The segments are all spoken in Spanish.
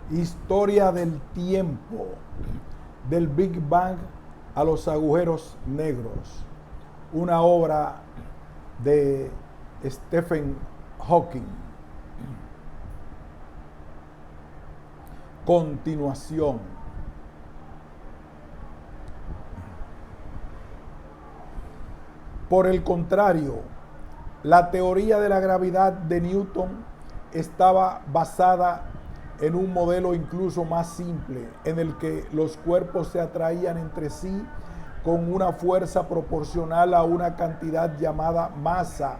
Historia del tiempo, del Big Bang a los agujeros negros. Una obra de Stephen Hawking. Continuación. Por el contrario, la teoría de la gravedad de Newton estaba basada en un modelo incluso más simple, en el que los cuerpos se atraían entre sí con una fuerza proporcional a una cantidad llamada masa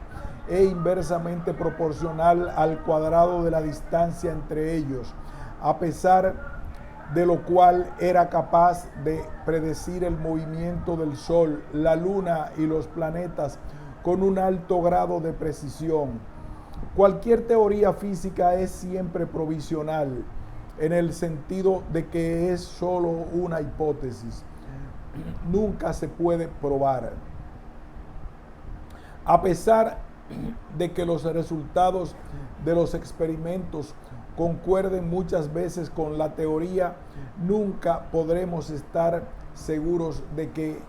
e inversamente proporcional al cuadrado de la distancia entre ellos, a pesar de lo cual era capaz de predecir el movimiento del Sol, la Luna y los planetas con un alto grado de precisión. Cualquier teoría física es siempre provisional, en el sentido de que es solo una hipótesis. Nunca se puede probar. A pesar de que los resultados de los experimentos concuerden muchas veces con la teoría, nunca podremos estar seguros de que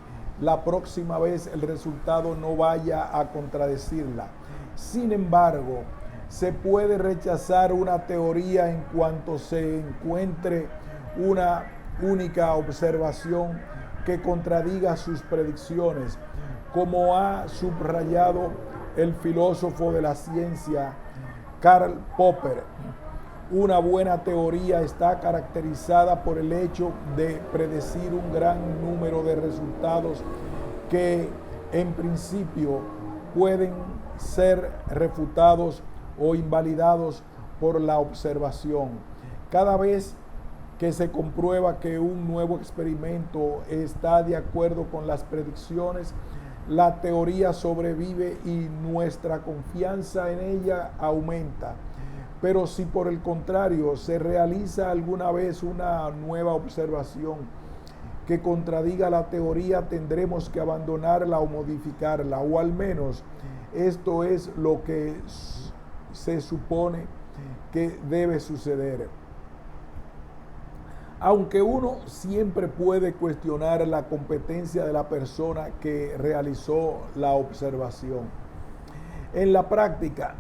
la próxima vez el resultado no vaya a contradecirla. Sin embargo, se puede rechazar una teoría en cuanto se encuentre una única observación que contradiga sus predicciones, como ha subrayado el filósofo de la ciencia Karl Popper. Una buena teoría está caracterizada por el hecho de predecir un gran número de resultados que en principio pueden ser refutados o invalidados por la observación. Cada vez que se comprueba que un nuevo experimento está de acuerdo con las predicciones, la teoría sobrevive y nuestra confianza en ella aumenta. Pero si por el contrario se realiza alguna vez una nueva observación que contradiga la teoría, tendremos que abandonarla o modificarla, o al menos esto es lo que se supone que debe suceder. Aunque uno siempre puede cuestionar la competencia de la persona que realizó la observación. En la práctica,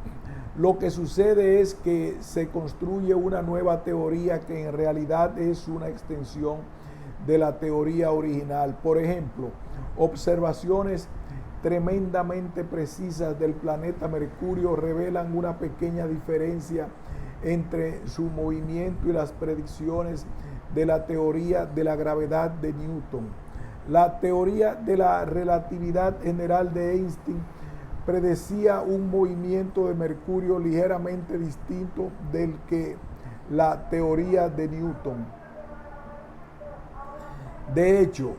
lo que sucede es que se construye una nueva teoría que en realidad es una extensión de la teoría original. Por ejemplo, observaciones tremendamente precisas del planeta Mercurio revelan una pequeña diferencia entre su movimiento y las predicciones de la teoría de la gravedad de Newton. La teoría de la relatividad general de Einstein predecía un movimiento de Mercurio ligeramente distinto del que la teoría de Newton. De hecho,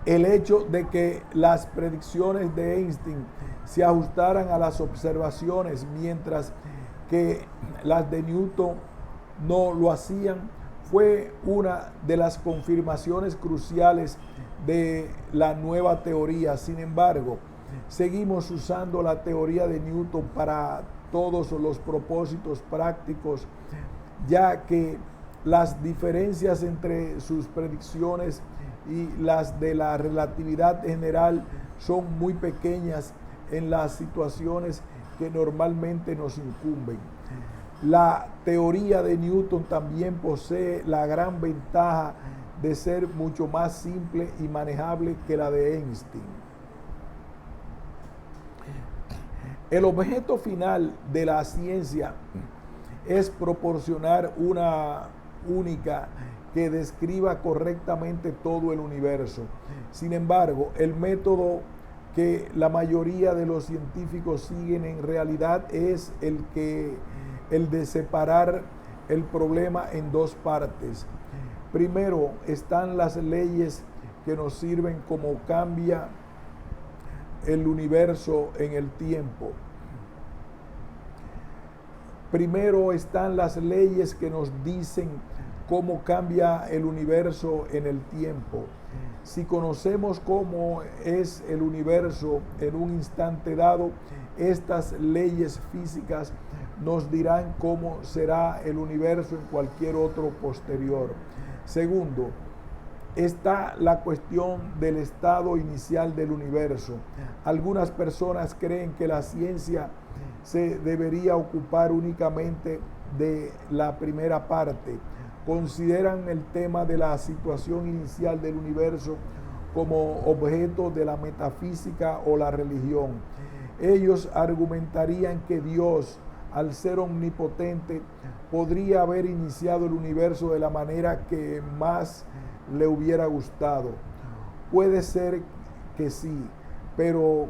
el hecho de que las predicciones de Einstein se ajustaran a las observaciones, mientras que las de Newton no lo hacían, fue una de las confirmaciones cruciales de la nueva teoría. Sin embargo, seguimos usando la teoría de Newton para todos los propósitos prácticos, ya que las diferencias entre sus predicciones y las de la relatividad general son muy pequeñas en las situaciones que normalmente nos incumben. La teoría de Newton también posee la gran ventaja de ser mucho más simple y manejable que la de Einstein. El objeto final de la ciencia es proporcionar una única que describa correctamente todo el universo. Sin embargo, el método que la mayoría de los científicos siguen en realidad es el de separar el problema en dos partes. Primero están las leyes que nos sirven como cambia el universo en el tiempo. Primero están las leyes que nos dicen cómo cambia el universo en el tiempo. Si conocemos cómo es el universo en un instante dado, estas leyes físicas nos dirán cómo será el universo en cualquier otro posterior. Segundo, está la cuestión del estado inicial del universo. Algunas personas creen que la ciencia se debería ocupar únicamente de la primera parte. Consideran el tema de la situación inicial del universo como objeto de la metafísica o la religión. Ellos argumentarían que Dios, al ser omnipotente, podría haber iniciado el universo de la manera que más le hubiera gustado. Puede ser que sí, pero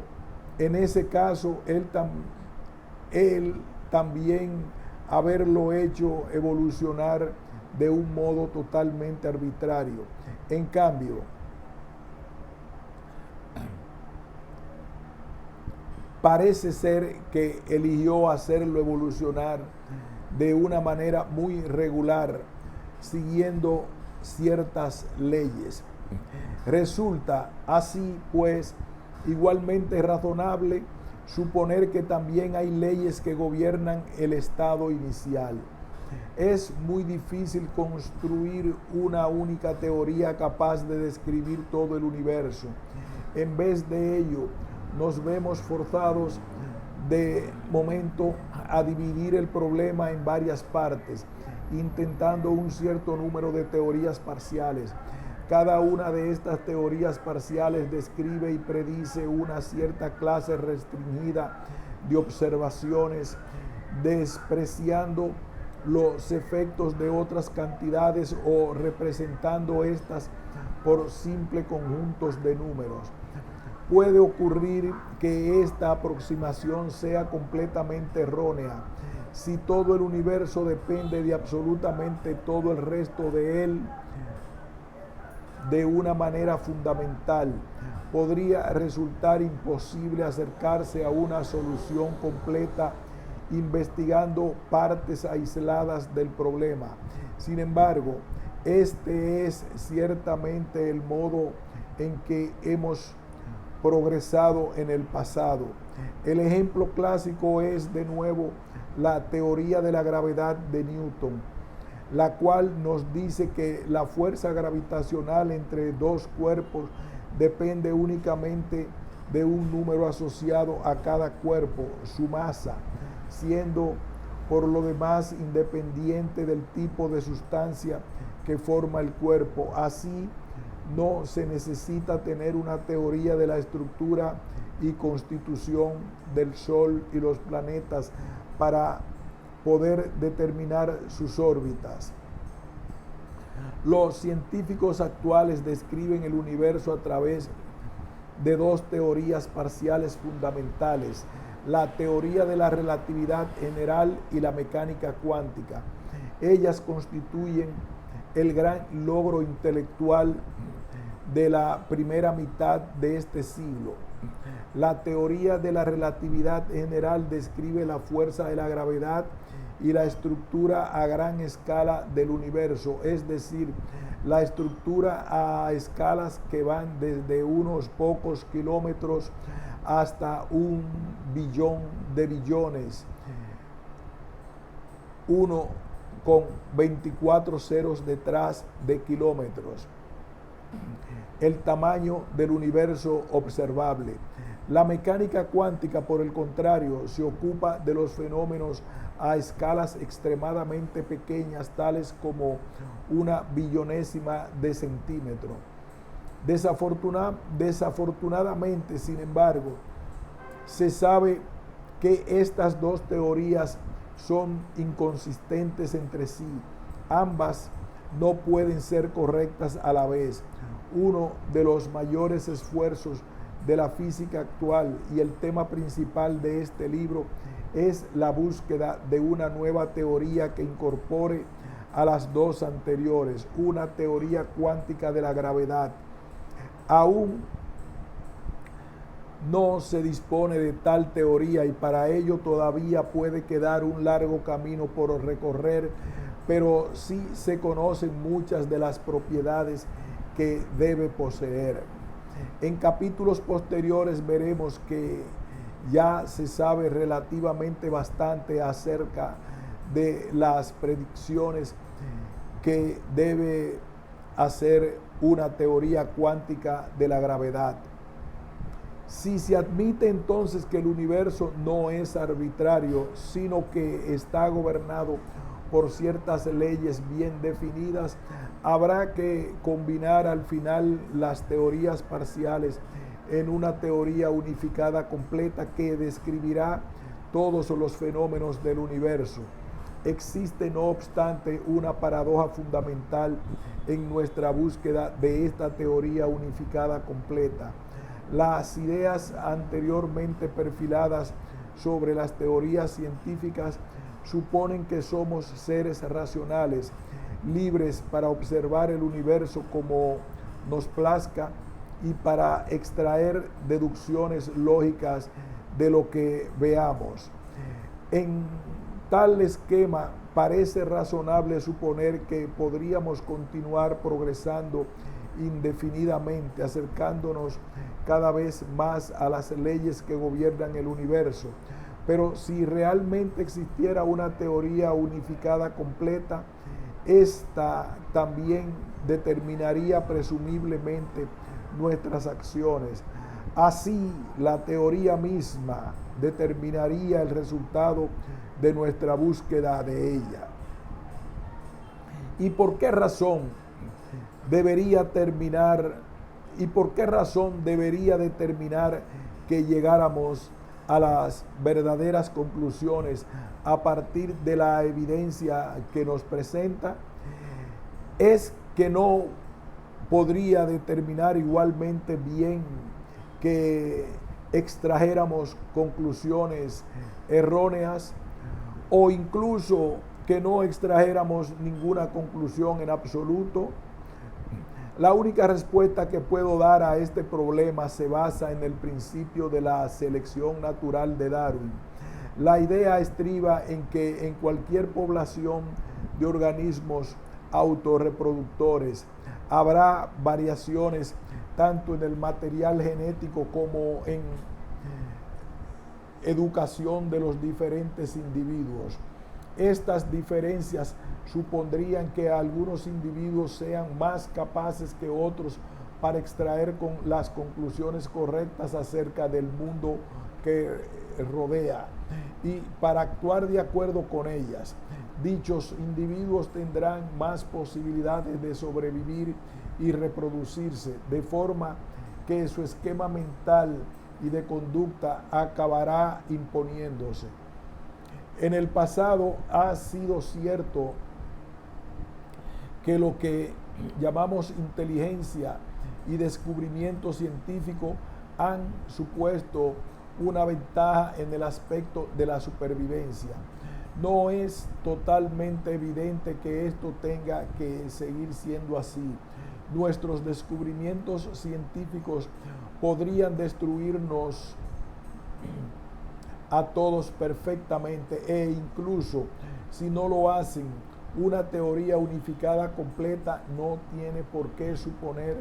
en ese caso él también haberlo hecho evolucionar de un modo totalmente arbitrario. En cambio, parece ser que eligió hacerlo evolucionar de una manera muy regular, siguiendo ciertas leyes. Resulta así, pues, igualmente razonable suponer que también hay leyes que gobiernan el estado inicial. Es muy difícil construir una única teoría capaz de describir todo el universo. En vez de ello, nos vemos forzados de momento a dividir el problema en varias partes, intentando un cierto número de teorías parciales. Cada una de estas teorías parciales describe y predice una cierta clase restringida de observaciones, despreciando los efectos de otras cantidades o representando estas por simples conjuntos de números. Puede ocurrir que esta aproximación sea completamente errónea si todo el universo depende de absolutamente todo el resto de él de una manera fundamental. Podría resultar imposible acercarse a una solución completa investigando partes aisladas del problema. Sin embargo, este es ciertamente el modo en que hemos progresado en el pasado. El ejemplo clásico es, de nuevo, la teoría de la gravedad de Newton, la cual nos dice que la fuerza gravitacional entre dos cuerpos depende únicamente de un número asociado a cada cuerpo, su masa, siendo por lo demás independiente del tipo de sustancia que forma el cuerpo. Así, no se necesita tener una teoría de la estructura y constitución del Sol y los planetas para poder determinar sus órbitas. Los científicos actuales describen el universo a través de dos teorías parciales fundamentales: la teoría de la relatividad general y la mecánica cuántica. Ellas constituyen el gran logro intelectual de la primera mitad de este siglo. La teoría de la relatividad general describe la fuerza de la gravedad y la estructura a gran escala del universo, es decir, la estructura a escalas que van desde unos pocos kilómetros hasta 1 billón de billones, 1 con 24 ceros detrás de kilómetros, el tamaño del universo observable. La mecánica cuántica, por el contrario, se ocupa de los fenómenos a escalas extremadamente pequeñas, tales como 1 billonésima de centímetro. Desafortunadamente, sin embargo, se sabe que estas dos teorías son inconsistentes entre sí. Ambas no pueden ser correctas a la vez. Uno de los mayores esfuerzos de la física actual y el tema principal de este libro es la búsqueda de una nueva teoría que incorpore a las dos anteriores, una teoría cuántica de la gravedad. Aún no se dispone de tal teoría y para ello todavía puede quedar un largo camino por recorrer, pero sí se conocen muchas de las propiedades que debe poseer. En capítulos posteriores veremos que ya se sabe relativamente bastante acerca de las predicciones que debe hacer una teoría cuántica de la gravedad. Si se admite entonces que el universo no es arbitrario, sino que está gobernado por ciertas leyes bien definidas, habrá que combinar al final las teorías parciales en una teoría unificada completa que describirá todos los fenómenos del universo. Existe, no obstante, una paradoja fundamental en nuestra búsqueda de esta teoría unificada completa. Las ideas anteriormente perfiladas sobre las teorías científicas suponen que somos seres racionales, libres para observar el universo como nos plazca y para extraer deducciones lógicas de lo que veamos. En tal esquema parece razonable suponer que podríamos continuar progresando indefinidamente, acercándonos cada vez más a las leyes que gobiernan el universo. Pero si realmente existiera una teoría unificada completa, esta también determinaría presumiblemente nuestras acciones. Así, la teoría misma determinaría el resultado de nuestra búsqueda de ella. ¿Y por qué razón debería determinar que llegáramos a las verdaderas conclusiones a partir de la evidencia que nos presenta? Es que no podría determinar igualmente bien que extrajéramos conclusiones erróneas, o incluso que no extrajéramos ninguna conclusión en absoluto. La única respuesta que puedo dar a este problema se basa en el principio de la selección natural de Darwin. La idea estriba en que en cualquier población de organismos autorreproductores habrá variaciones tanto en el material genético como en educación de los diferentes individuos. Estas diferencias supondrían que algunos individuos sean más capaces que otros para extraer las conclusiones correctas acerca del mundo que rodea y para actuar de acuerdo con ellas. Dichos individuos tendrán más posibilidades de sobrevivir y reproducirse, de forma que su esquema mental y de conducta acabará imponiéndose. En el pasado ha sido cierto que lo que llamamos inteligencia y descubrimiento científico han supuesto una ventaja en el aspecto de la supervivencia. No es totalmente evidente que esto tenga que seguir siendo así. Nuestros descubrimientos científicos podrían destruirnos a todos perfectamente, e incluso si no lo hacen, una teoría unificada completa no tiene por qué suponer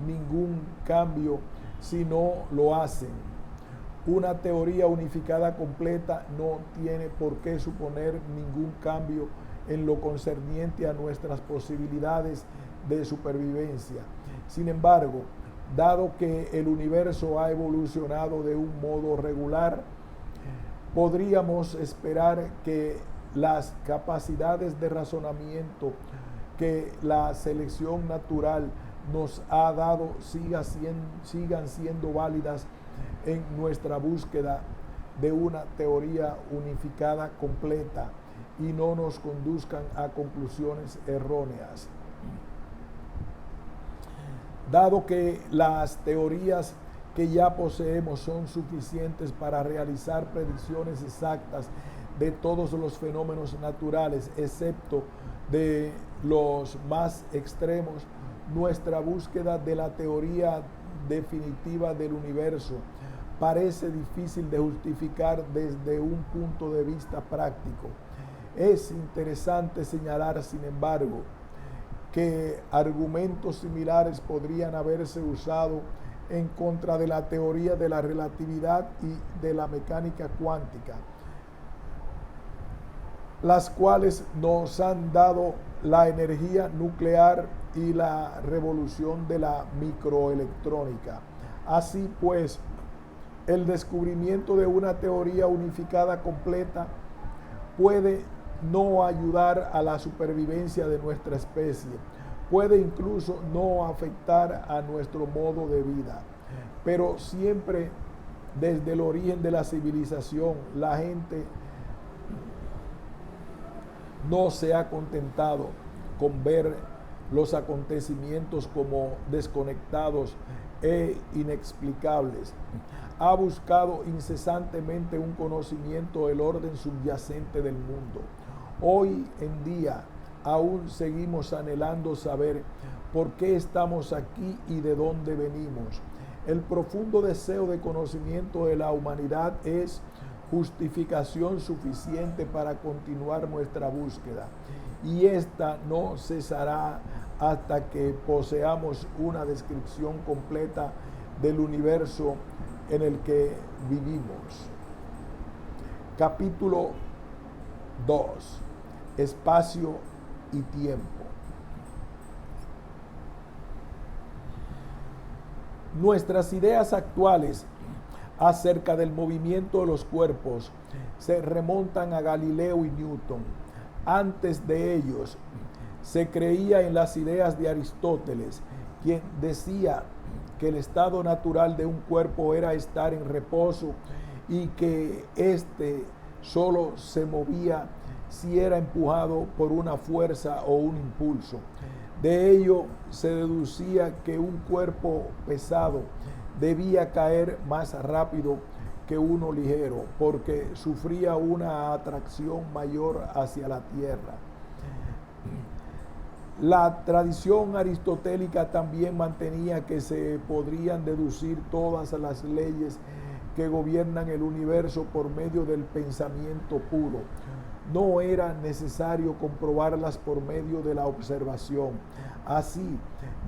ningún cambio si no lo hacen. Una teoría unificada completa no tiene por qué suponer ningún cambio en lo concerniente a nuestras posibilidades de supervivencia. Sin embargo, dado que el universo ha evolucionado de un modo regular, podríamos esperar que las capacidades de razonamiento que la selección natural nos ha dado sigan siendo válidas en nuestra búsqueda de una teoría unificada completa y no nos conduzcan a conclusiones erróneas. Dado que las teorías que ya poseemos son suficientes para realizar predicciones exactas de todos los fenómenos naturales, excepto de los más extremos, nuestra búsqueda de la teoría definitiva del universo parece difícil de justificar desde un punto de vista práctico. Es interesante señalar, sin embargo, que argumentos similares podrían haberse usado en contra de la teoría de la relatividad y de la mecánica cuántica, las cuales nos han dado la energía nuclear y la revolución de la microelectrónica. Así pues, el descubrimiento de una teoría unificada completa puede no ayudar a la supervivencia de nuestra especie, puede incluso no afectar a nuestro modo de vida, pero siempre desde el origen de la civilización, la gente no se ha contentado con ver los acontecimientos como desconectados e inexplicables. Ha buscado incesantemente un conocimiento del orden subyacente del mundo. Hoy en día aún seguimos anhelando saber por qué estamos aquí y de dónde venimos. El profundo deseo de conocimiento de la humanidad es justificación suficiente para continuar nuestra búsqueda, y esta no cesará hasta que poseamos una descripción completa del universo en el que vivimos. Capítulo 2. Espacio y tiempo. Nuestras ideas actuales acerca del movimiento de los cuerpos se remontan a Galileo y Newton. Antes de ellos, se creía en las ideas de Aristóteles, quien decía que el estado natural de un cuerpo era estar en reposo y que éste solo se movía si era empujado por una fuerza o un impulso. De ello se deducía que un cuerpo pesado debía caer más rápido que uno ligero, porque sufría una atracción mayor hacia la tierra. La tradición aristotélica también mantenía que se podrían deducir todas las leyes que gobiernan el universo por medio del pensamiento puro. No era necesario comprobarlas por medio de la observación. Así,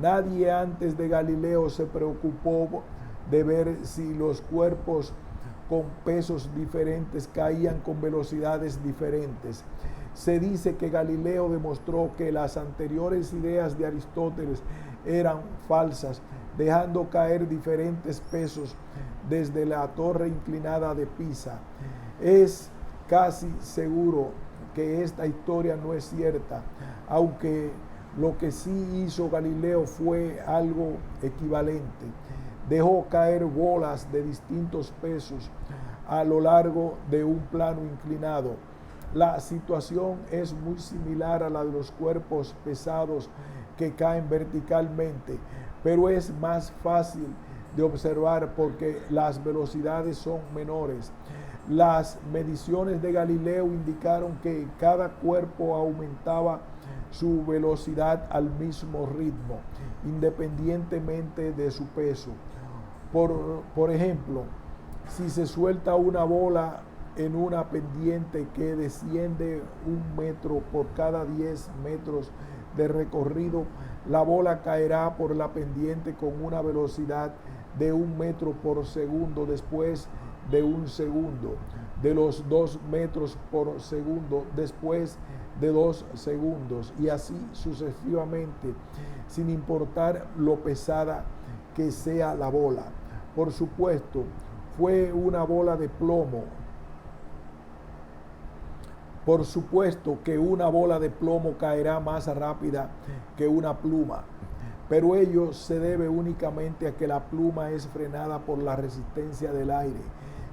nadie antes de Galileo se preocupó de ver si los cuerpos con pesos diferentes caían con velocidades diferentes. Se dice que Galileo demostró que las anteriores ideas de Aristóteles eran falsas, dejando caer diferentes pesos desde la torre inclinada de Pisa. Es casi seguro que esta historia no es cierta, aunque lo que sí hizo Galileo fue algo equivalente. Dejó caer bolas de distintos pesos a lo largo de un plano inclinado. La situación es muy similar a la de los cuerpos pesados que caen verticalmente, pero es más fácil de observar porque las velocidades son menores. Las mediciones de Galileo indicaron que cada cuerpo aumentaba su velocidad al mismo ritmo, independientemente de su peso. Por ejemplo, si se suelta una bola en una pendiente que desciende 1 metro por cada 10 metros de recorrido, la bola caerá por la pendiente con una velocidad de 1 metro por segundo después de 1 segundo, de los 2 metros por segundo después de 2 segundos, y así sucesivamente, sin importar lo pesada que sea la bola. Por supuesto, fue una bola de plomo. Por supuesto que una bola de plomo caerá más rápida que una pluma, pero ello se debe únicamente a que la pluma es frenada por la resistencia del aire.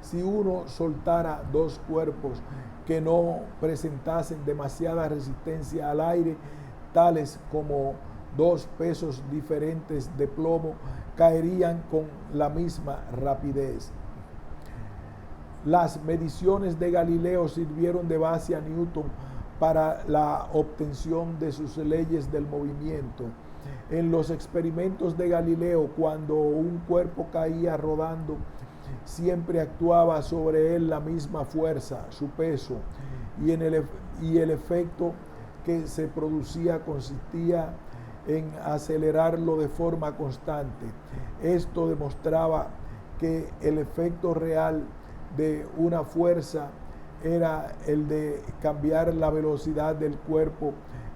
Si uno soltara 2 cuerpos que no presentasen demasiada resistencia al aire, tales como 2 pesos diferentes de plomo, caerían con la misma rapidez. Las mediciones de Galileo sirvieron de base a Newton para la obtención de sus leyes del movimiento. En los experimentos de Galileo, cuando un cuerpo caía rodando, siempre actuaba sobre él la misma fuerza, su peso, y el efecto que se producía consistía en acelerarlo de forma constante. Esto demostraba que el efecto real de una fuerza era el de cambiar la velocidad del cuerpo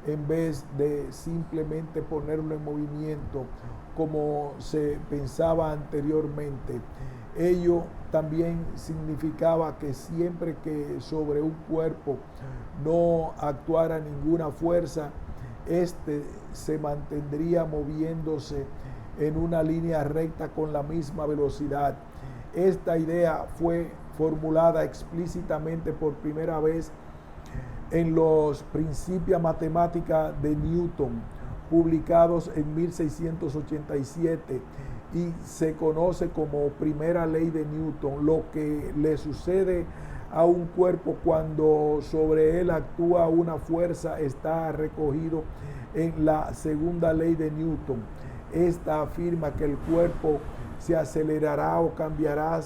en vez de simplemente ponerlo en movimiento como se pensaba anteriormente. Ello también significaba que siempre que sobre un cuerpo no actuara ninguna fuerza, éste se mantendría moviéndose en una línea recta con la misma velocidad. Esta idea fue formulada explícitamente por primera vez en los Principia Mathematica de Newton, publicados en 1687, y se conoce como primera ley de Newton. Lo que le sucede a un cuerpo cuando sobre él actúa una fuerza está recogido en la segunda ley de Newton. Esta afirma que el cuerpo se acelerará o cambiará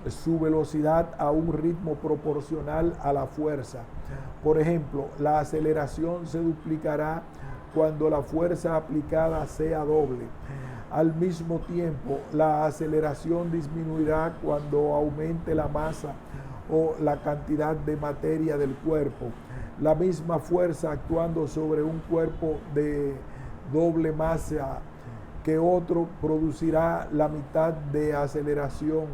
su velocidad a un ritmo proporcional a la fuerza. Por ejemplo, la aceleración se duplicará cuando la fuerza aplicada sea doble. Al mismo tiempo, la aceleración disminuirá cuando aumente la masa o la cantidad de materia del cuerpo. La misma fuerza actuando sobre un cuerpo de doble masa que otro producirá la mitad de aceleración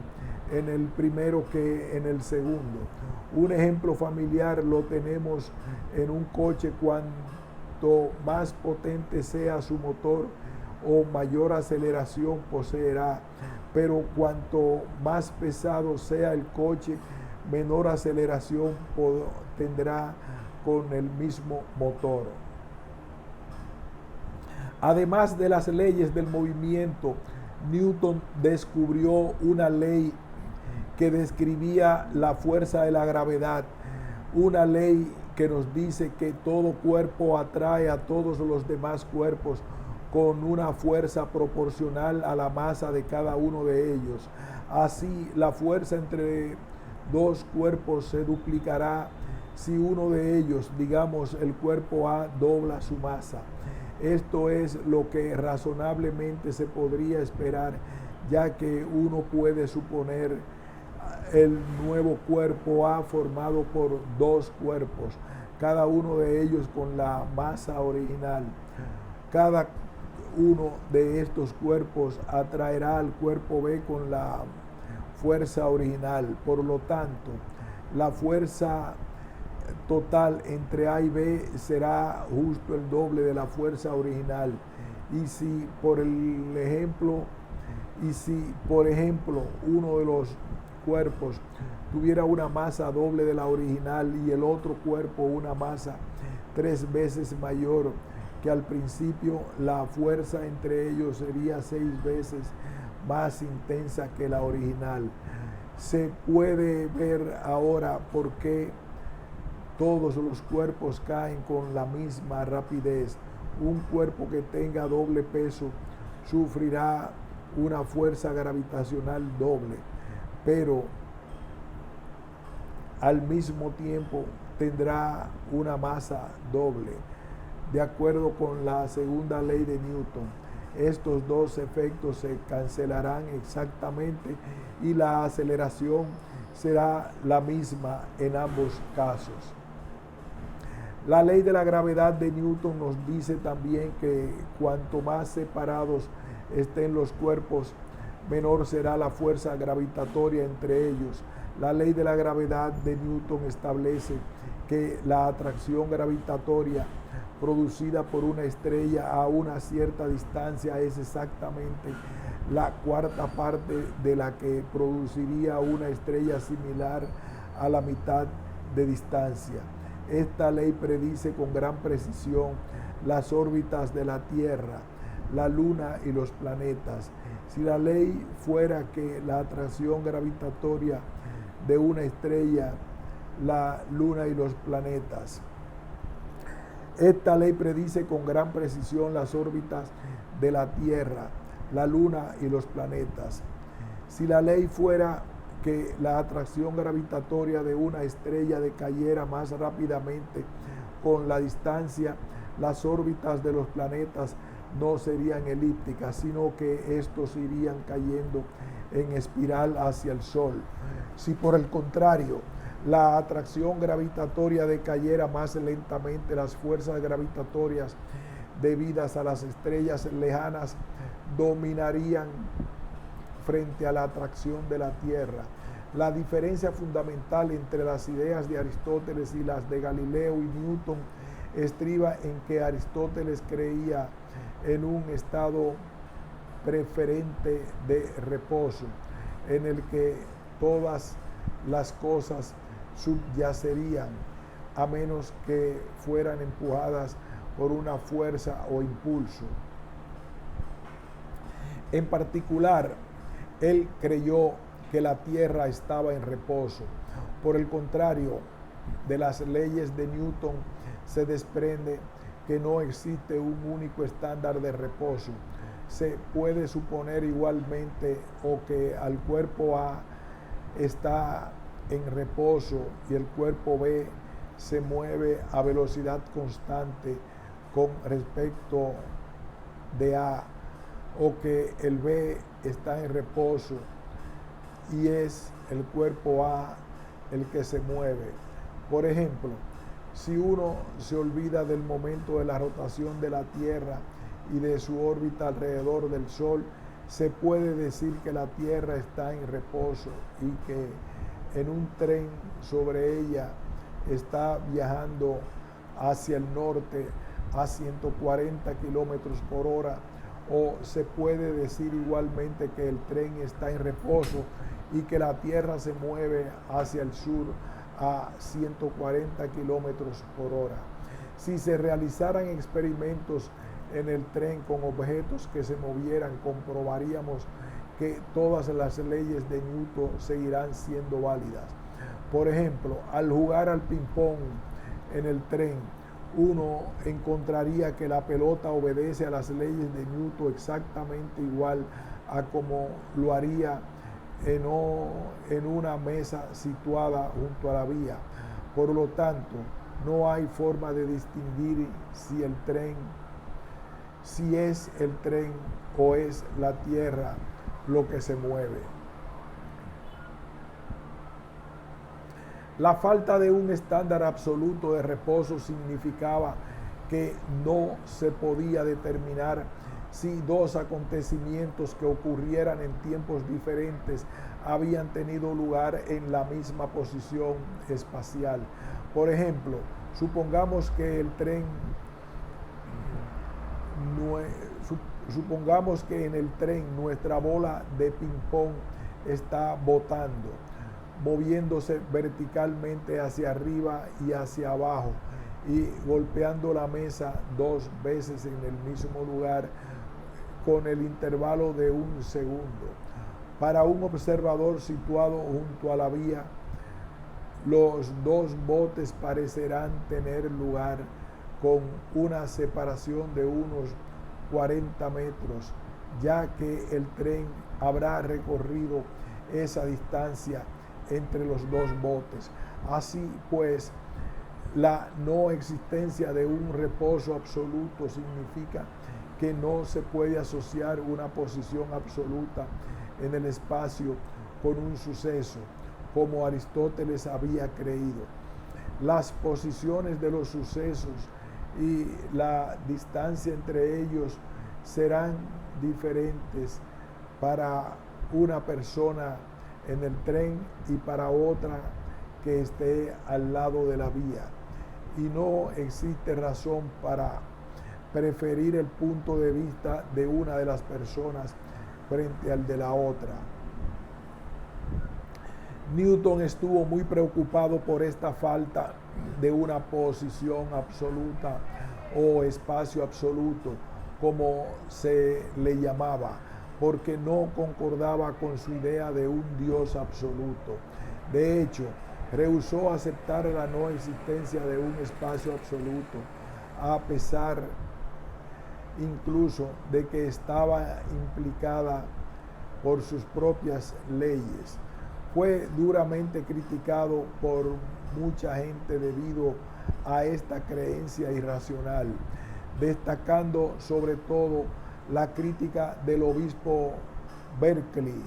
en el primero que en el segundo. Un ejemplo familiar lo tenemos en un coche. Cuanto más potente sea su motor o mayor aceleración poseerá, pero cuanto más pesado sea el coche, menor aceleración tendrá con el mismo motor. Además de las leyes del movimiento, Newton descubrió una ley que describía la fuerza de la gravedad, una ley que nos dice que todo cuerpo atrae a todos los demás cuerpos con una fuerza proporcional a la masa de cada uno de ellos. Así, la fuerza entre dos cuerpos se duplicará si uno de ellos, digamos el cuerpo A, dobla su masa. Esto es lo que razonablemente se podría esperar, ya que uno puede suponer el nuevo cuerpo A formado por dos cuerpos, cada uno de ellos con la masa original. Cada uno de estos cuerpos atraerá al cuerpo B con la fuerza original. Por lo tanto, la fuerza total entre A y B será justo el doble de la fuerza original. Y si por ejemplo uno de los cuerpos tuviera una masa doble de la original y el otro cuerpo una masa 3 veces mayor que al principio, la fuerza entre ellos sería 6 veces más intensa que la original. Se puede ver ahora por qué todos los cuerpos caen con la misma rapidez. Un cuerpo que tenga doble peso sufrirá una fuerza gravitacional doble, pero al mismo tiempo tendrá una masa doble. De acuerdo con la segunda ley de Newton, estos dos efectos se cancelarán exactamente y la aceleración será la misma en ambos casos. La ley de la gravedad de Newton nos dice también que cuanto más separados estén los cuerpos, menor será la fuerza gravitatoria entre ellos. La ley de la gravedad de Newton establece que la atracción gravitatoria producida por una estrella a una cierta distancia es exactamente la cuarta parte de la que produciría una estrella similar a la mitad de distancia. Esta ley predice con gran precisión las órbitas de la Tierra, la Luna y los planetas. Si la ley fuera que la atracción gravitatoria de una estrella, la Luna y los planetas. Esta ley predice con gran precisión las órbitas de la Tierra, la Luna y los planetas. Si la ley fuera que la atracción gravitatoria de una estrella decayera más rápidamente con la distancia, las órbitas de los planetas no serían elípticas, sino que estos irían cayendo en espiral hacia el Sol. Si por el contrario la atracción gravitatoria decayera más lentamente, las fuerzas gravitatorias debidas a las estrellas lejanas dominarían frente a la atracción de la Tierra. La diferencia fundamental entre las ideas de Aristóteles y las de Galileo y Newton estriba en que Aristóteles creía en un estado preferente de reposo, en el que todas las cosas subyacerían, a menos que fueran empujadas por una fuerza o impulso. En particular, él creyó que la Tierra estaba en reposo. Por el contrario, de las leyes de Newton se desprende que no existe un único estándar de reposo. Se puede suponer igualmente o que al cuerpo A está en reposo y el cuerpo B se mueve a velocidad constante con respecto de A, o que el B está en reposo y es el cuerpo A el que se mueve. Por ejemplo, si uno se olvida del momento de la rotación de la Tierra y de su órbita alrededor del Sol, se puede decir que la Tierra está en reposo y que en un tren sobre ella está viajando hacia el norte a 140 kilómetros por hora, o se puede decir igualmente que el tren está en reposo y que la Tierra se mueve hacia el sur a 140 kilómetros por hora. Si se realizaran experimentos en el tren con objetos que se movieran, comprobaríamos que todas las leyes de Newton seguirán siendo válidas. Por ejemplo, al jugar al ping-pong en el tren, uno encontraría que la pelota obedece a las leyes de Newton exactamente igual a como lo haría en una mesa situada junto a la vía. Por lo tanto, no hay forma de distinguir si es el tren o es la Tierra lo que se mueve. La falta de un estándar absoluto de reposo significaba que no se podía determinar si dos acontecimientos que ocurrieran en tiempos diferentes habían tenido lugar en la misma posición espacial. Por ejemplo, supongamos que en el tren nuestra bola de ping-pong está botando, moviéndose verticalmente hacia arriba y hacia abajo y golpeando la mesa 2 veces en el mismo lugar con el intervalo de 1 segundo. Para un observador situado junto a la vía, los 2 botes parecerán tener lugar con una separación de unos 40 metros, ya que el tren habrá recorrido esa distancia entre los 2 botes. Así pues, la no existencia de un reposo absoluto significa que no se puede asociar una posición absoluta en el espacio con un suceso, como Aristóteles había creído. Las posiciones de los sucesos y la distancia entre ellos serán diferentes para una persona en el tren y para otra que esté al lado de la vía. Y no existe razón para preferir el punto de vista de una de las personas frente al de la otra. Newton estuvo muy preocupado por esta falta de una posición absoluta o espacio absoluto, como se le llamaba, porque no concordaba con su idea de un Dios absoluto. De hecho, rehusó aceptar la no existencia de un espacio absoluto, a pesar incluso de que estaba implicada por sus propias leyes. Fue duramente criticado por mucha gente debido a esta creencia irracional, destacando sobre todo la crítica del obispo Berkeley,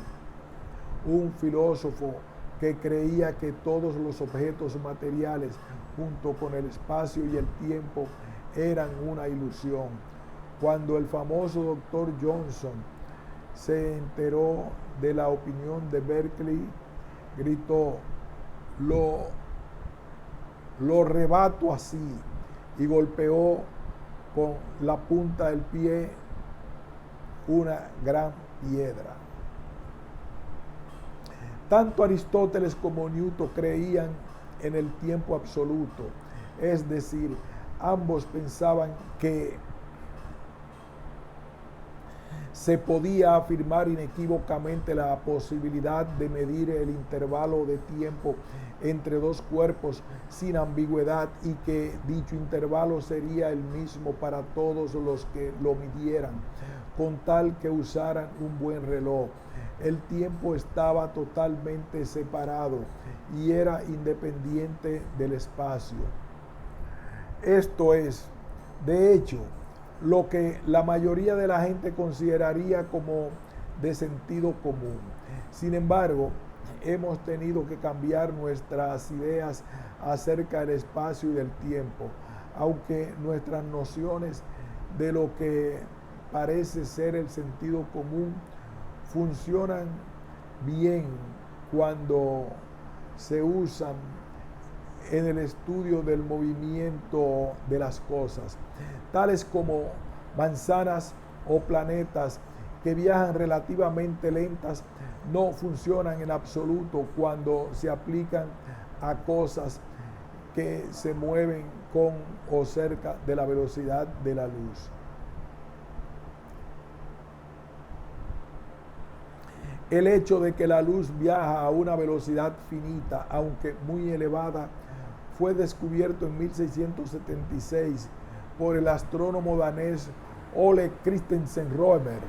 un filósofo que creía que todos los objetos materiales, junto con el espacio y el tiempo, eran una ilusión. Cuando el famoso doctor Johnson se enteró de la opinión de Berkeley, gritó: lo rebato así, y golpeó con la punta del pie una gran piedra. Tanto Aristóteles como Newton creían en el tiempo absoluto, es decir, ambos pensaban que se podía afirmar inequívocamente la posibilidad de medir el intervalo de tiempo entre dos cuerpos sin ambigüedad y que dicho intervalo sería el mismo para todos los que lo midieran, con tal que usaran un buen reloj. El tiempo estaba totalmente separado y era independiente del espacio. Esto es, de hecho, lo que la mayoría de la gente consideraría como de sentido común. Sin embargo, hemos tenido que cambiar nuestras ideas acerca del espacio y del tiempo, aunque nuestras nociones de lo que parece ser el sentido común funcionan bien cuando se usan en el estudio del movimiento de las cosas, tales como manzanas o planetas que viajan relativamente lentas, no funcionan en absoluto cuando se aplican a cosas que se mueven con o cerca de la velocidad de la luz. El hecho de que la luz viaja a una velocidad finita, aunque muy elevada, fue descubierto en 1676 por el astrónomo danés Ole Christensen Roemer.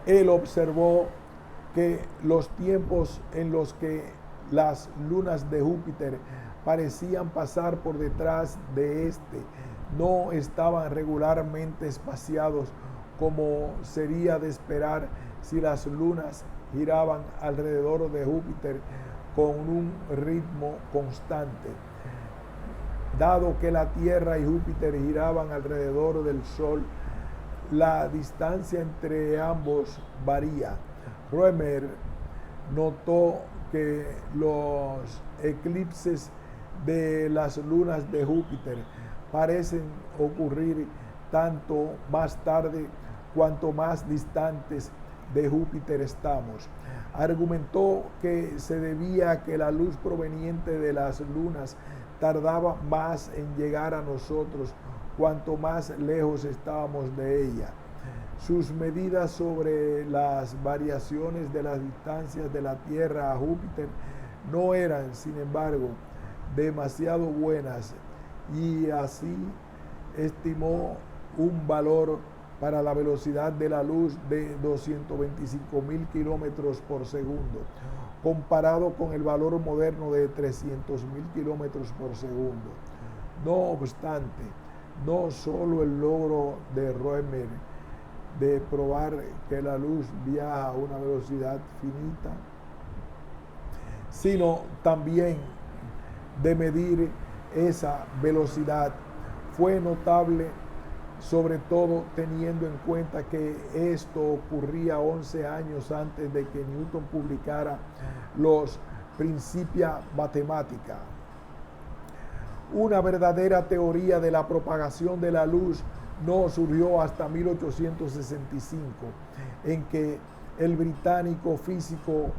Él observó que los tiempos en los que las lunas de Júpiter parecían pasar por detrás de este no estaban regularmente espaciados como sería de esperar si las lunas giraban alrededor de Júpiter con un ritmo constante. Dado que la Tierra y Júpiter giraban alrededor del Sol, la distancia entre ambos varía. Roemer notó que los eclipses de las lunas de Júpiter parecen ocurrir tanto más tarde cuanto más distantes de Júpiter estamos. Argumentó que se debía a que la luz proveniente de las lunas tardaba más en llegar a nosotros cuanto más lejos estábamos de ella. Sus medidas sobre las variaciones de las distancias de la Tierra a Júpiter no eran, sin embargo, demasiado buenas y así estimó un valor para la velocidad de la luz de 225.000 kilómetros por segundo, comparado con el valor moderno de 300.000 kilómetros por segundo. No obstante, no solo el logro de Roemer de probar que la luz viaja a una velocidad finita, sino también de medir esa velocidad fue notable, sobre todo teniendo en cuenta que esto ocurría 11 años antes de que Newton publicara los Principia Mathematica. Una verdadera teoría de la propagación de la luz no surgió hasta 1865, en que el británico físico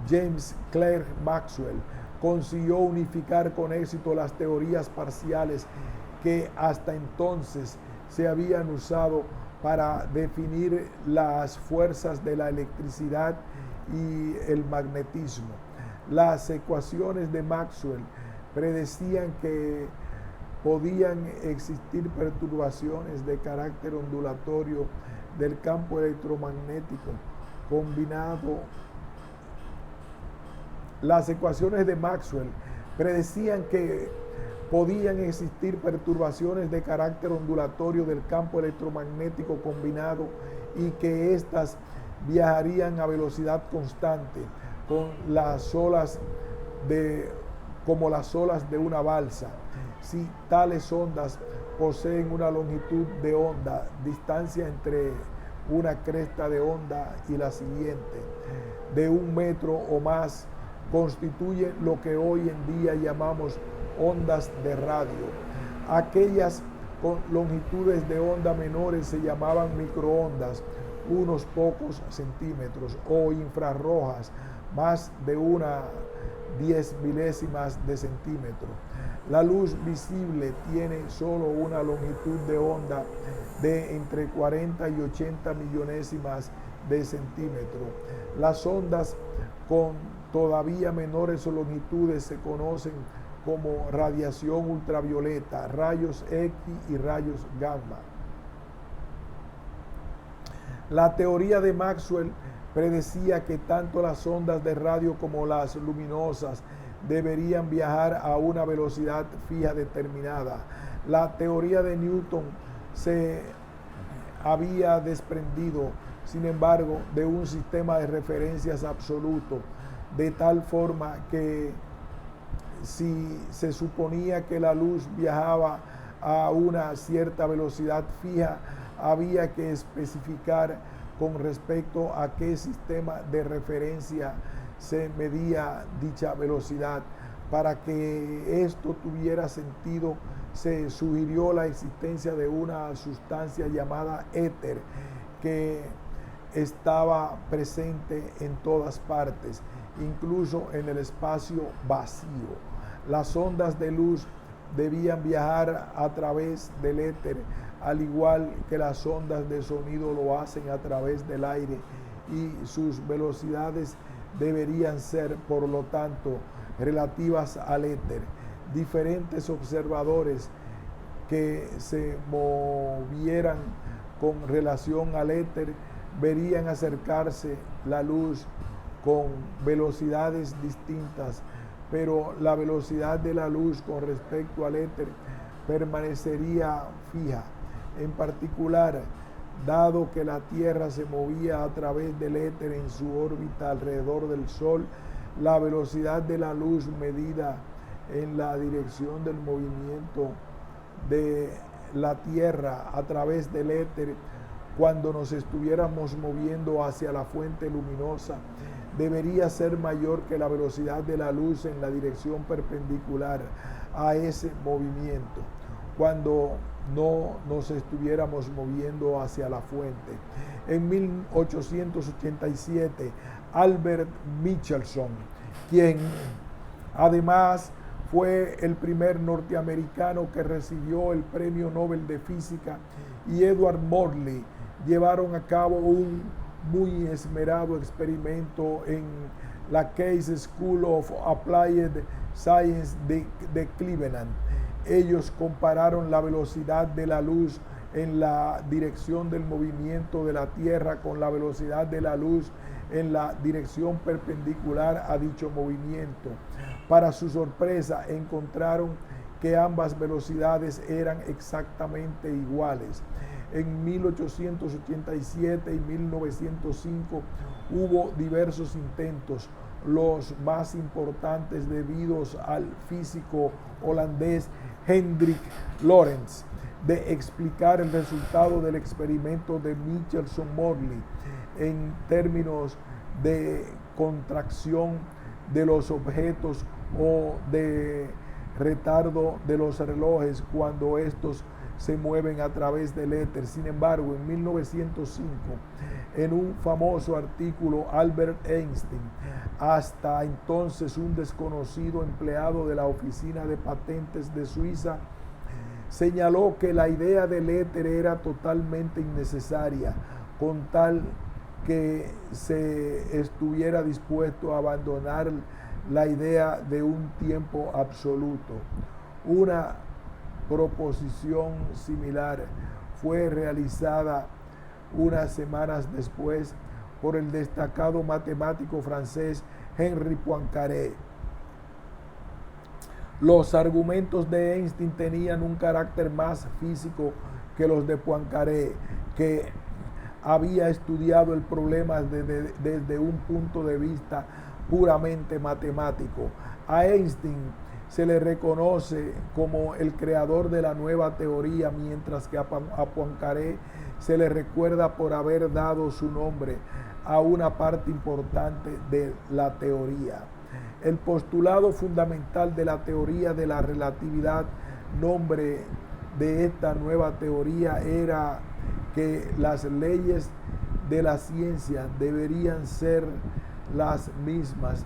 James Clerk Maxwell consiguió unificar con éxito las teorías parciales que hasta entonces se habían usado para definir las fuerzas de la electricidad y el magnetismo. Las ecuaciones de Maxwell predecían que podían existir perturbaciones de carácter ondulatorio del campo electromagnético combinado Las ecuaciones de Maxwell predecían que podían existir perturbaciones de carácter ondulatorio del campo electromagnético combinado y que éstas viajarían a velocidad constante como las olas de una balsa. Si tales ondas poseen una longitud de onda, distancia entre una cresta de onda y la siguiente, de 1 metro o más, constituyen lo que hoy en día llamamos ondas de radio. Aquellas con longitudes de onda menores se llamaban microondas, unos pocos centímetros, o infrarrojas, más de 10 milésimas de centímetro. La luz visible tiene solo una longitud de onda de entre 40 y 80 millonésimas de centímetro. Las ondas con todavía menores longitudes se conocen como radiación ultravioleta, rayos X y rayos gamma. La teoría de Maxwell predecía que tanto las ondas de radio como las luminosas deberían viajar a una velocidad fija determinada. La teoría de Newton se había desprendido, sin embargo, de un sistema de referencias absoluto, de tal forma que si se suponía que la luz viajaba a una cierta velocidad fija, había que especificar con respecto a qué sistema de referencia se medía dicha velocidad. Para que esto tuviera sentido, se sugirió la existencia de una sustancia llamada éter que estaba presente en todas partes, incluso en el espacio vacío. Las ondas de luz debían viajar a través del éter, al igual que las ondas de sonido lo hacen a través del aire, y sus velocidades deberían ser, por lo tanto, relativas al éter. Diferentes observadores que se movieran con relación al éter verían acercarse la luz con velocidades distintas, pero la velocidad de la luz con respecto al éter permanecería fija. En particular, dado que la Tierra se movía a través del éter en su órbita alrededor del Sol, la velocidad de la luz medida en la dirección del movimiento de la Tierra a través del éter, cuando nos estuviéramos moviendo hacia la fuente luminosa, debería ser mayor que la velocidad de la luz en la dirección perpendicular a ese movimiento, cuando no nos estuviéramos moviendo hacia la fuente. En 1887, Albert Michelson, quien además fue el primer norteamericano que recibió el Premio Nobel de Física, y Edward Morley llevaron a cabo un muy esmerado experimento en la Case School of Applied Science de Cleveland. Ellos compararon la velocidad de la luz en la dirección del movimiento de la Tierra con la velocidad de la luz en la dirección perpendicular a dicho movimiento. Para su sorpresa, encontraron que ambas velocidades eran exactamente iguales. En 1887 y 1905 hubo diversos intentos, los más importantes debidos al físico holandés Hendrik Lorentz, de explicar el resultado del experimento de Michelson-Morley en términos de contracción de los objetos o de retardo de los relojes cuando estos se mueven a través del éter. Sin embargo, en 1905, en un famoso artículo, Albert Einstein, hasta entonces un desconocido empleado de la Oficina de Patentes de Suiza, señaló que la idea del éter era totalmente innecesaria, con tal que se estuviera dispuesto a abandonar la idea de un tiempo absoluto. Una proposición similar fue realizada unas semanas después por el destacado matemático francés Henry Poincaré. Los argumentos de Einstein tenían un carácter más físico que los de Poincaré, que había estudiado el problema desde un punto de vista puramente matemático. A Einstein se le reconoce como el creador de la nueva teoría, mientras que a Poincaré se le recuerda por haber dado su nombre a una parte importante de la teoría. El postulado fundamental de la teoría de la relatividad, nombre de esta nueva teoría, era que las leyes de la ciencia deberían ser las mismas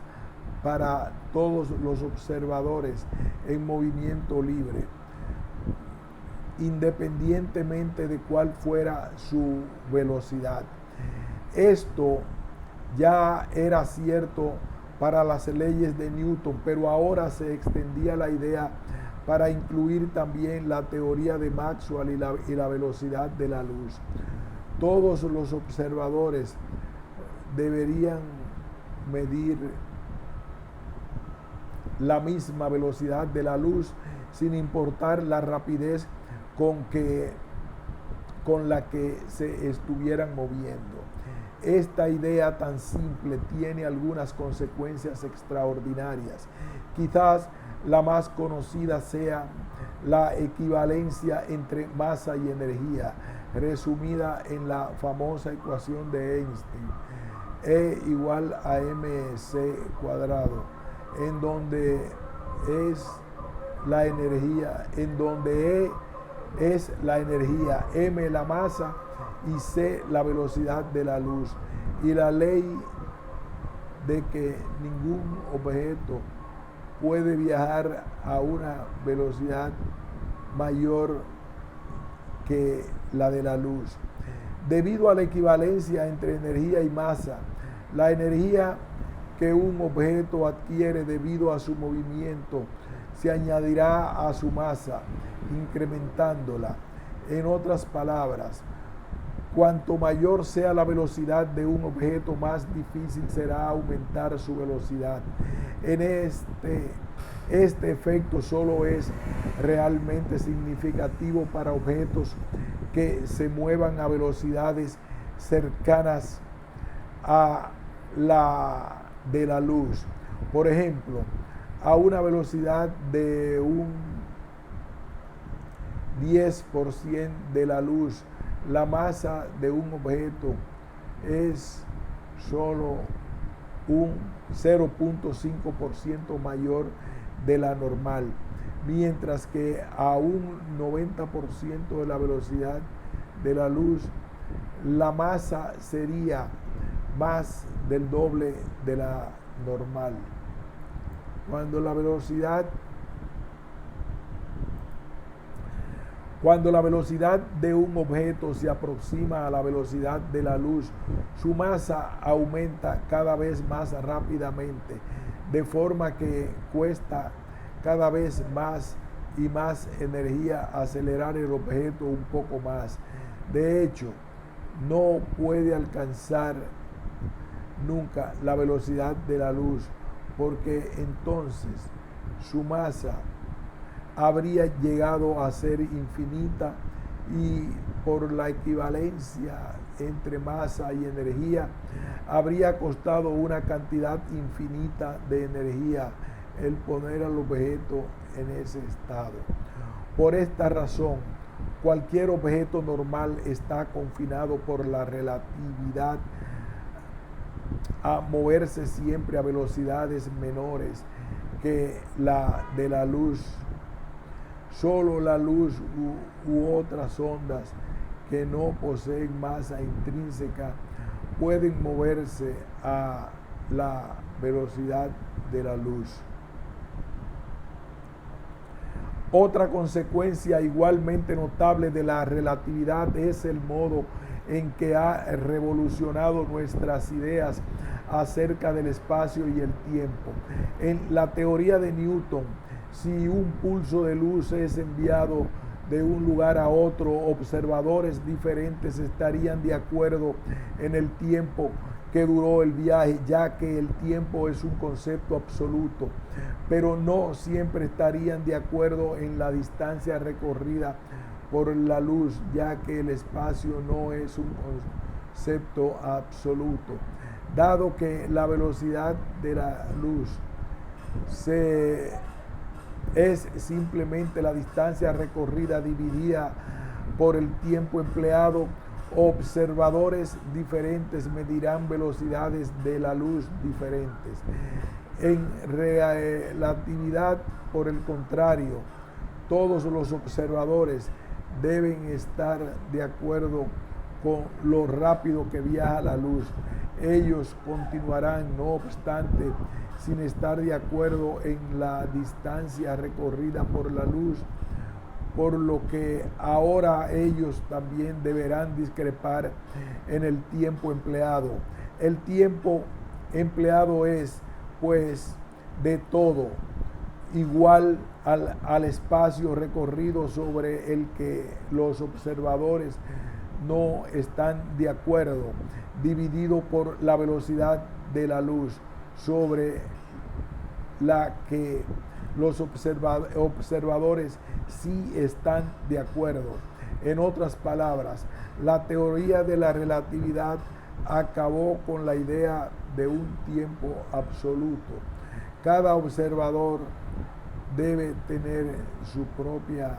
para todos los observadores en movimiento libre, independientemente de cuál fuera su velocidad. Esto ya era cierto para las leyes de Newton, pero ahora se extendía la idea para incluir también la teoría de Maxwell y la velocidad de la luz. Todos los observadores deberían medir la misma velocidad de la luz, sin importar la rapidez con la que se estuvieran moviendo. Esta idea tan simple tiene algunas consecuencias extraordinarias. Quizás la más conocida sea la equivalencia entre masa y energía, resumida en la famosa ecuación de Einstein, E igual a mc cuadrado, en donde es la energía, es la energía, m la masa y c la velocidad de la luz, y la ley de que ningún objeto puede viajar a una velocidad mayor que la de la luz. Debido a la equivalencia entre energía y masa, la energía que un objeto adquiere debido a su movimiento se añadirá a su masa, incrementándola. En otras palabras, cuanto mayor sea la velocidad de un objeto, más difícil será aumentar su velocidad. Este efecto solo es realmente significativo para objetos que se muevan a velocidades cercanas a la de la luz. Por ejemplo, a una velocidad de un 10% de la luz, la masa de un objeto es solo un 0.5% mayor de la normal, mientras que a un 90% de la velocidad de la luz, la masa sería más del doble de la normal. Cuando la velocidad de un objeto se aproxima a la velocidad de la luz, su masa aumenta cada vez más rápidamente, de forma que cuesta cada vez más y más energía acelerar el objeto un poco más. De hecho, no puede alcanzar nunca la velocidad de la luz, porque entonces su masa habría llegado a ser infinita, y por la equivalencia entre masa y energía habría costado una cantidad infinita de energía el poner al objeto en ese estado. Por esta razón, cualquier objeto normal está confinado por la relatividad a moverse siempre a velocidades menores que la de la luz. Solo la luz u otras ondas que no poseen masa intrínseca pueden moverse a la velocidad de la luz. Otra consecuencia igualmente notable de la relatividad es el modo en que ha revolucionado nuestras ideas acerca del espacio y el tiempo. En la teoría de Newton, si un pulso de luz es enviado de un lugar a otro, observadores diferentes estarían de acuerdo en el tiempo que duró el viaje, ya que el tiempo es un concepto absoluto, pero no siempre estarían de acuerdo en la distancia recorrida por la luz, ya que el espacio no es un concepto absoluto. Dado que la velocidad de la luz es simplemente la distancia recorrida dividida por el tiempo empleado, observadores diferentes medirán velocidades de la luz diferentes. En relatividad, por el contrario, todos los observadores deben estar de acuerdo con lo rápido que viaja la luz. Ellos continuarán, no obstante, sin estar de acuerdo en la distancia recorrida por la luz, por lo que ahora ellos también deberán discrepar en el tiempo empleado. El tiempo empleado es, pues, de todo igual al espacio recorrido sobre el que los observadores no están de acuerdo, dividido por la velocidad de la luz sobre la que los observadores sí están de acuerdo. En otras palabras, la teoría de la relatividad acabó con la idea de un tiempo absoluto. Cada observador debe tener su propia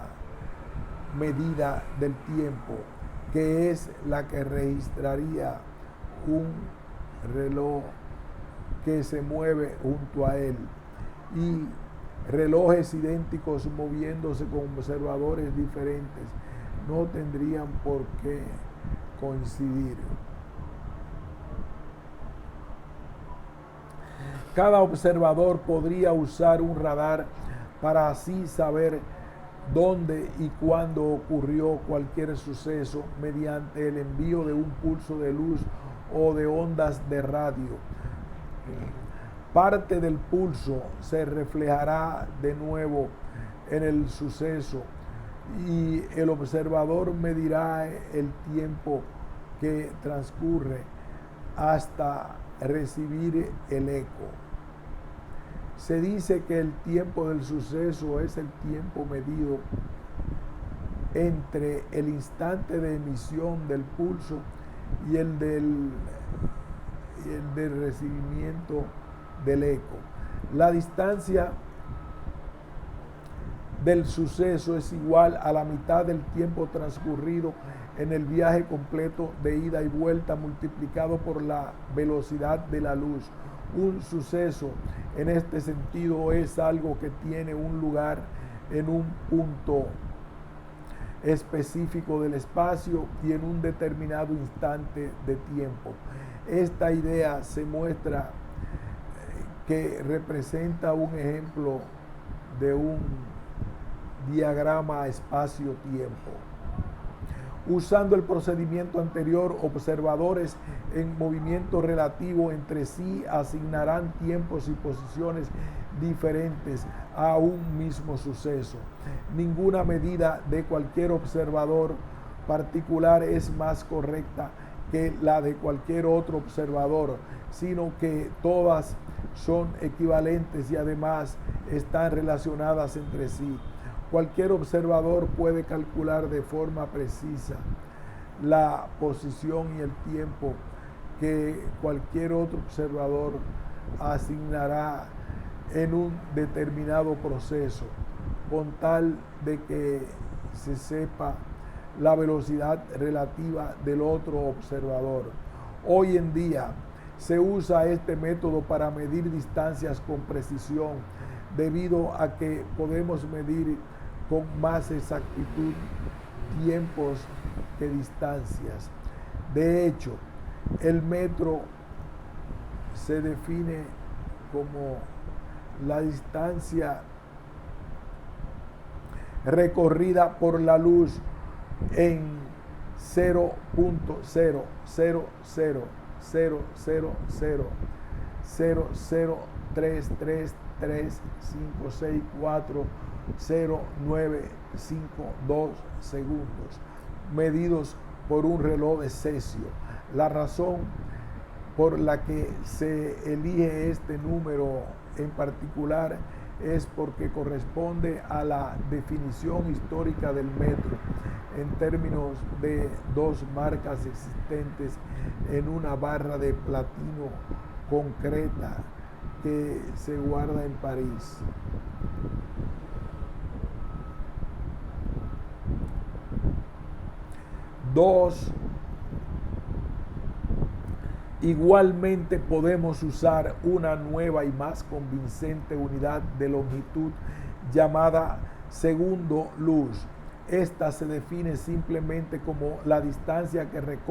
medida del tiempo, que es la que registraría un reloj que se mueve junto a él, y relojes idénticos moviéndose con observadores diferentes no tendrían por qué coincidir. Cada observador podría usar un radar para así saber dónde y cuándo ocurrió cualquier suceso mediante el envío de un pulso de luz o de ondas de radio. Parte del pulso se reflejará de nuevo en el suceso y el observador medirá el tiempo que transcurre hasta recibir el eco. Se dice que el tiempo del suceso es el tiempo medido entre el instante de emisión del pulso y el del recibimiento del eco. La distancia del suceso es igual a la mitad del tiempo transcurrido en el viaje completo de ida y vuelta multiplicado por la velocidad de la luz. Un suceso en este sentido es algo que tiene un lugar en un punto específico del espacio y en un determinado instante de tiempo. Esta idea se muestra que representa un ejemplo de un diagrama espacio-tiempo. Usando el procedimiento anterior, observadores en movimiento relativo entre sí asignarán tiempos y posiciones diferentes a un mismo suceso. Ninguna medida de cualquier observador particular es más correcta que la de cualquier otro observador, sino que todas son equivalentes y además están relacionadas entre sí. Cualquier observador puede calcular de forma precisa la posición y el tiempo que cualquier otro observador asignará en un determinado proceso, con tal de que se sepa la velocidad relativa del otro observador. Hoy en día se usa este método para medir distancias con precisión, debido a que podemos medir con más exactitud tiempos que distancias. De hecho, el metro se define como la distancia recorrida por la luz en 0.0000003335640952 segundos, medidos por un reloj de cesio. La razón por la que se elige este número en particular es porque corresponde a la definición histórica del metro en términos de dos marcas existentes en una barra de platino concreta que se guarda en París. Dos, igualmente podemos usar una nueva y más convincente unidad de longitud llamada segundo luz. Esta se define simplemente como la distancia que recorre